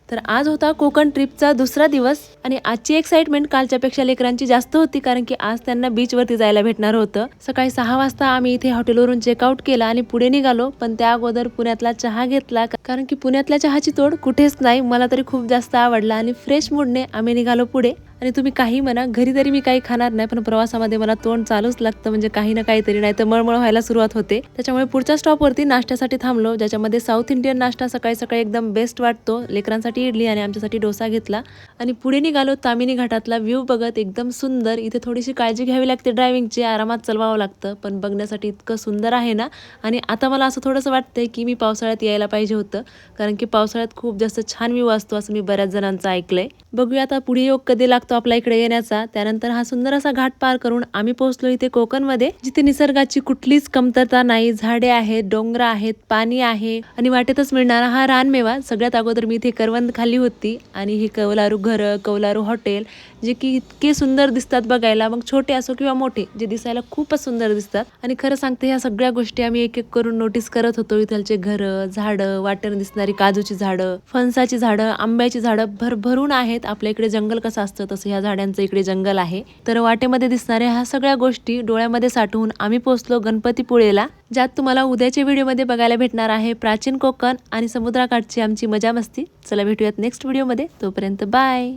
तर आज होता कोकण ट्रिपचा दुसरा दिवस आणि आजची एक्साइटमेंट कालच्यापेक्षा लेकरांची जास्त होती, कारण की आज त्यांना बीचवरती जायला भेटणार होतं. सकाळी 6 वाजता आम्ही इथे हॉटेलवरून चेकआउट केला आणि पुढे निघालो, पण त्या अगोदर पुण्यातला चहा घेतला, कारण की पुण्यातल्या चहाची तोड कुठेच नाही. मला तरी खूप जास्त आवडला आणि फ्रेश मूडने आम्ही निघालो पुढे. आणि तुम्ही काही म्हणा, घरी तरी मी काही खाणार नाही, पण प्रवासामध्ये मला तोंड चालूच लागतं, म्हणजे काही ना काहीतरी, नाही तर मळमळ व्हायला सुरुवात होते. त्याच्यामुळे पुढच्या स्टॉपवरती नाश्त्यासाठी थांबलो, ज्याच्यामध्ये साऊथ इंडियन नाश्ता सकाळी सकाळी एकदम बेस्ट वाटतो. लेकरांसाठी इडली आणि आमच्यासाठी डोसा घेतला आणि पुढे निघालो. तामिनी घाटातला व्ह्यू बघत एकदम सुंदर. इथे थोडीशी काळजी घ्यावी लागते ड्रायव्हिंगची, आरामात चालवावं लागतं, पण बघण्यासाठी इतकं सुंदर आहे ना. आणि आता मला असं थोडंसं वाटतंय की मी पावसाळ्यात यायला पाहिजे होतं, कारण की पावसाळ्यात खूप जास्त छान व्ह्यू असतो असं मी बऱ्याच जणांचं ऐकलंय. बघूया आता पुढे योग कधी लागतो आपल्या इकडे येण्याचा. त्यानंतर हा सुंदर असा घाट पार करून आम्ही पोहोचलो इथे कोकणमध्ये, जिथे निसर्गाची कुठलीच कमतरता नाही. झाडे आहेत, डोंगर आहेत, पाणी आहे आणि वाटेतच मिळणारा हा रानमेवा. सगळ्यात अगोदर मी इथे करवंद खाल्ली होती आणि ही कौलारू घरं, कौलारू हॉटेल, जे की इतके सुंदर दिसतात बघायला, मग छोटे असो किंवा मोठे, जे दिसायला खूपच सुंदर दिसतात. आणि खरं सांगते, ह्या सगळ्या गोष्टी आम्ही एक एक करून नोटीस करत होतो. इथलचे घरं, झाडं, वाटेने दिसणारी काजूची झाडं, फणसाची झाडं, आंब्याची झाडं भरभरून आहेत. आपल्या इकडे जंगल कसं असतं तसं ह्या झाडांचं इकडे जंगल आहे. तर वाटेमध्ये दिसणाऱ्या ह्या सगळ्या गोष्टी डोळ्यामध्ये साठवून आम्ही पोहोचलो गणपतीपुळेला, ज्यात तुम्हाला उद्याच्या व्हिडिओमध्ये बघायला भेटणार आहे प्राचीन कोकण आणि समुद्राकाठची आमची मजा मस्ती. चला भेटूयात नेक्स्ट व्हिडिओमध्ये. तोपर्यंत बाय.